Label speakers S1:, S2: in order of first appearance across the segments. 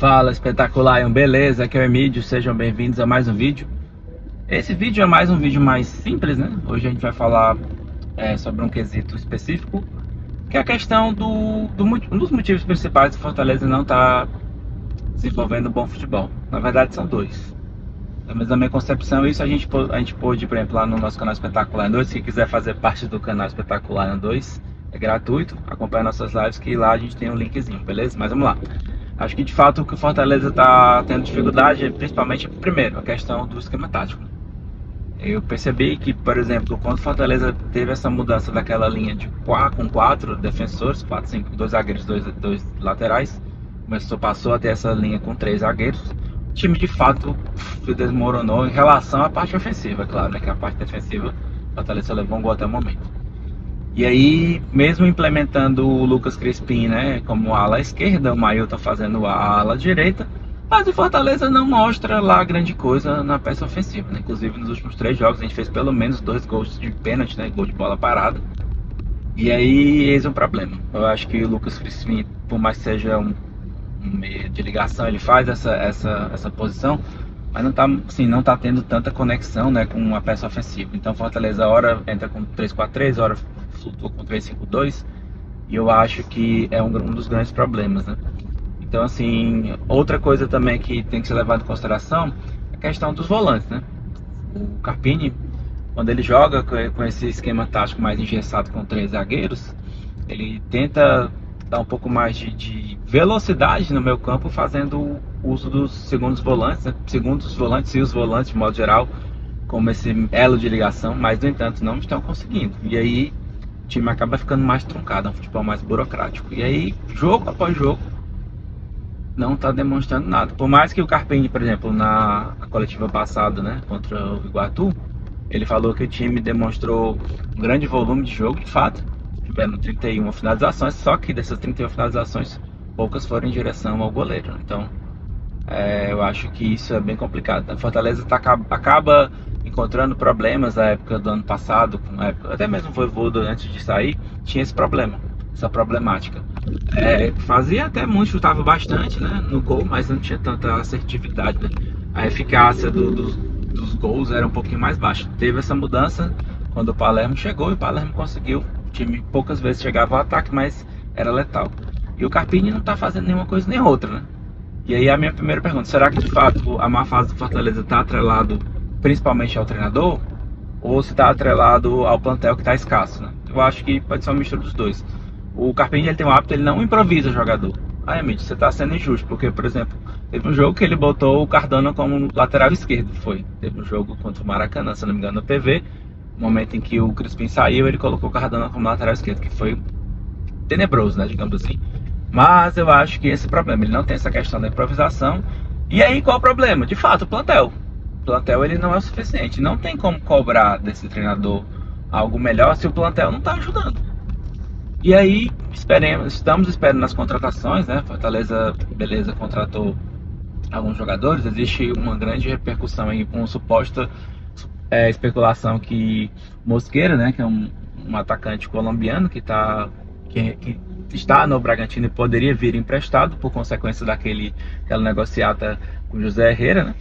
S1: Fala espetacular, beleza? Aqui é o Emílio, sejam bem-vindos a mais um vídeo. Esse vídeo é mais um vídeo mais simples, né? Hoje a gente vai falar sobre um quesito específico, que é a questão um dos motivos principais que Fortaleza não está desenvolvendo bom futebol. Na verdade são dois. Mas na minha concepção, isso a gente pôde, por exemplo, lá no nosso canal Espetacular 2, se quiser fazer parte do canal Espetacular 2, é gratuito, acompanha nossas lives que lá a gente tem um linkzinho, beleza? Mas vamos lá. Acho que de fato o que o Fortaleza está tendo dificuldade é principalmente, primeiro, a questão do esquema tático. Eu percebi que, por exemplo, quando o Fortaleza teve essa mudança daquela linha de 4 defensores, 4-5, 2 zagueiros, 2 laterais, passou a ter essa linha com 3 zagueiros, o time de fato se desmoronou em relação à parte ofensiva, claro, né, que a parte defensiva o Fortaleza levou um gol até o momento. E aí, mesmo implementando o Lucas Crispim, né, como ala esquerda, o Mailton fazendo a ala direita, mas o Fortaleza não mostra lá grande coisa na peça ofensiva, né? Inclusive nos últimos 3 jogos a gente fez pelo menos 2 gols de pênalti, né, gol de bola parada. E aí, eis um problema. Eu acho que o Lucas Crispim, por mais que seja um meio de ligação, ele faz essa posição, mas não tá tendo tanta conexão, né, com a peça ofensiva. Então Fortaleza hora entra com 3-4-3, hora flutua com 3-5-2, e eu acho que é um dos grandes problemas, né? Então, assim, outra coisa também que tem que ser levado em consideração é a questão dos volantes, né? O Carpini, quando ele joga com esse esquema tático mais engessado com 3 zagueiros, ele tenta dar um pouco mais de velocidade no meio campo, fazendo uso dos segundos volantes, né? Segundos volantes e os volantes, de modo geral, como esse elo de ligação, mas, no entanto, não estão conseguindo. E aí, o time acaba ficando mais truncado, é um futebol mais burocrático. E aí, jogo após jogo, não está demonstrando nada. Por mais que o Carpini, por exemplo, na coletiva passada, né, contra o Iguatu, ele falou que o time demonstrou um grande volume de jogo, de fato. Tiveram 31 finalizações, só que dessas 31 finalizações, poucas foram em direção ao goleiro. Então, eu acho que isso é bem complicado. A Fortaleza acaba encontrando problemas na época do ano passado, até mesmo o Vojvoda antes de sair, tinha esse problema, essa problemática. Fazia até muito, chutava bastante, né, no gol, mas não tinha tanta assertividade, né? A eficácia dos gols era um pouquinho mais baixa. Teve essa mudança quando o Palermo chegou e o Palermo conseguiu. O time poucas vezes chegava ao ataque, mas era letal. E o Carpini não está fazendo nenhuma coisa nem outra, né? E aí a minha primeira pergunta, será que de fato a má fase do Fortaleza está atrelado principalmente ao treinador? Ou se está atrelado ao plantel que está escasso, né? Eu acho que pode ser uma mistura dos dois. O Carpini, ele tem um hábito, ele não improvisa jogador. Emílio, você está sendo injusto, porque, por exemplo, teve um jogo que ele botou o Cardano como lateral esquerdo, teve um jogo contra o Maracanã, se não me engano, no PV, no momento em que o Crispim saiu, ele colocou o Cardano como lateral esquerdo, que foi tenebroso, né, digamos assim. Mas eu acho que esse problema, ele não tem essa questão da improvisação. E aí, qual é o problema? De fato, o plantel. O plantel, ele não é o suficiente. Não tem como cobrar desse treinador algo melhor se o plantel não está ajudando. E aí, estamos esperando nas contratações, né? Fortaleza, beleza, contratou alguns jogadores. Existe uma grande repercussão aí com suposta especulação que Mosquera, né, que é um atacante colombiano que está no Bragantino e poderia vir emprestado por consequência daquela negociata com José Herrera, né?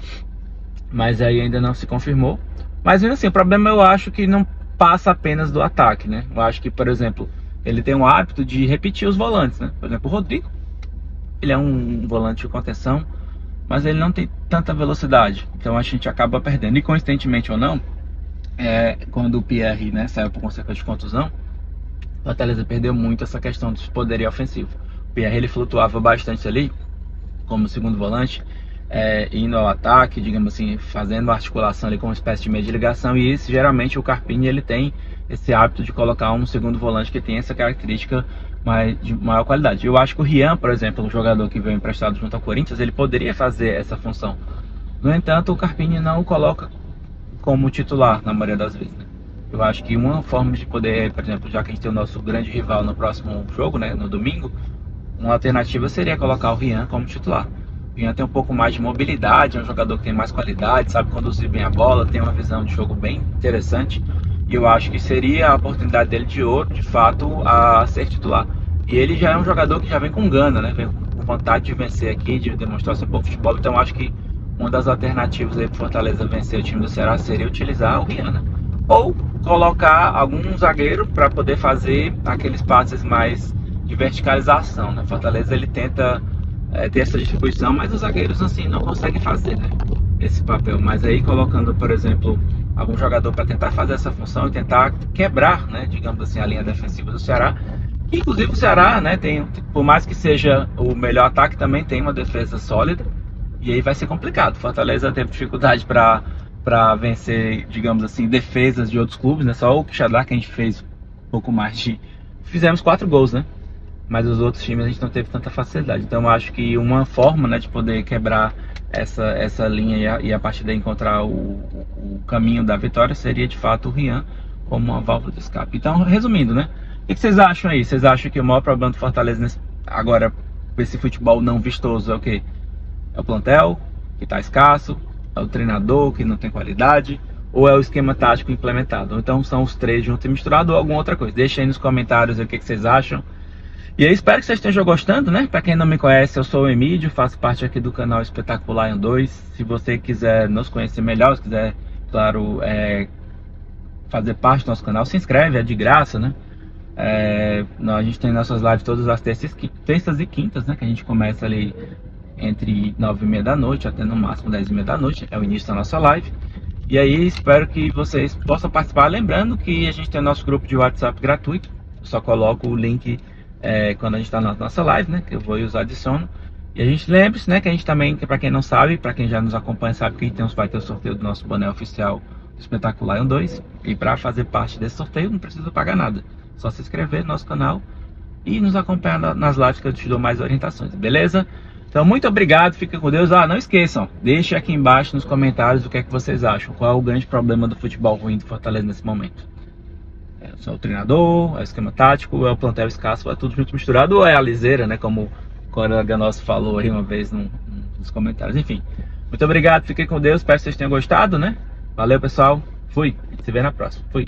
S1: Mas aí ainda não se confirmou. Mas assim, o problema eu acho que não passa apenas do ataque, né? Eu acho que, por exemplo, ele tem o hábito de repetir os volantes, né? Por exemplo, o Rodrigo, ele é um volante de contenção, mas ele não tem tanta velocidade, então a gente acaba perdendo. E coincidentemente ou não, quando o Pierre, né, saiu por consequência de contusão, o Fortaleza perdeu muito essa questão do poderio ofensivo. O Pierre, ele flutuava bastante ali, como segundo volante, indo ao ataque, digamos assim, fazendo uma articulação ali com uma espécie de meio de ligação, e isso, geralmente o Carpini, ele tem esse hábito de colocar um segundo volante que tem essa característica de maior qualidade. Eu acho que o Rian, por exemplo, um jogador que veio emprestado junto ao Corinthians, ele poderia fazer essa função. No entanto, o Carpini não o coloca como titular na maioria das vezes, né? Eu acho que uma forma de poder, por exemplo, já que a gente tem o nosso grande rival no próximo jogo, né, no domingo, uma alternativa seria colocar o Rian como titular. O Rian tem um pouco mais de mobilidade, é um jogador que tem mais qualidade, sabe conduzir bem a bola, tem uma visão de jogo bem interessante. E eu acho que seria a oportunidade dele de ouro, de fato, a ser titular. E ele já é um jogador que já vem com gana, né? Vem com com vontade de vencer aqui, de demonstrar seu bom futebol. Então acho que uma das alternativas aí para Fortaleza vencer o time do Ceará seria utilizar o Rian, né? Ou colocar algum zagueiro para poder fazer aqueles passes mais de verticalização, né? Fortaleza ele tenta ter essa distribuição, mas os zagueiros assim não conseguem fazer, né, esse papel. Mas aí colocando, por exemplo, algum jogador para tentar fazer essa função e tentar quebrar, né, digamos assim, a linha defensiva do Ceará. Inclusive o Ceará, né, tem, por mais que seja o melhor ataque, também tem uma defesa sólida. E aí vai ser complicado. Fortaleza teve dificuldade para vencer, digamos assim, defesas de outros clubes, né? Só o Quixadá que a gente fez um pouco mais de... Fizemos 4 gols, né? Mas os outros times a gente não teve tanta facilidade. Então eu acho que uma forma, né, de poder quebrar essa linha e a partir daí encontrar o caminho da vitória seria de fato o Rian como uma válvula de escape. Então, resumindo, né? O que vocês acham aí? Vocês acham que o maior problema do Fortaleza agora, com esse futebol não vistoso, é o quê? É o plantel, que está escasso? É o treinador, que não tem qualidade? Ou é o esquema tático implementado? Ou então são os três juntos e misturados ou alguma outra coisa? Deixa aí nos comentários o que vocês acham. E aí espero que vocês estejam gostando, né? Para quem não me conhece, eu sou o Emídio, faço parte aqui do canal Espetacular em 2. Se você quiser nos conhecer melhor, se quiser, claro, fazer parte do nosso canal, se inscreve, é de graça, né? A gente tem nossas lives todas as terças e quintas, né? Que a gente começa ali entre 9h30 da noite até no máximo 10h30 da noite, é o início da nossa live. E aí espero que vocês possam participar, lembrando que a gente tem o nosso grupo de WhatsApp gratuito, eu só coloco o link quando a gente está na nossa live, né, que eu vou e os adiciono. E a gente lembre-se, né, que a gente também, para quem não sabe, para quem já nos acompanha sabe que a gente vai ter o sorteio do nosso boné oficial do Espetacular 2, e para fazer parte desse sorteio não precisa pagar nada, só se inscrever no nosso canal e nos acompanhar nas lives que eu te dou mais orientações, beleza? Então, muito obrigado, fica com Deus. Não esqueçam, deixe aqui embaixo nos comentários o que é que vocês acham. Qual é o grande problema do futebol ruim do Fortaleza nesse momento? É o treinador, é o esquema tático, é o plantel escasso, é tudo junto misturado, ou é a liseira, né? Como o colega nosso falou aí uma vez nos comentários. Enfim, muito obrigado, fiquem com Deus, espero que vocês tenham gostado, né? Valeu, pessoal. Fui, se vê na próxima. Fui.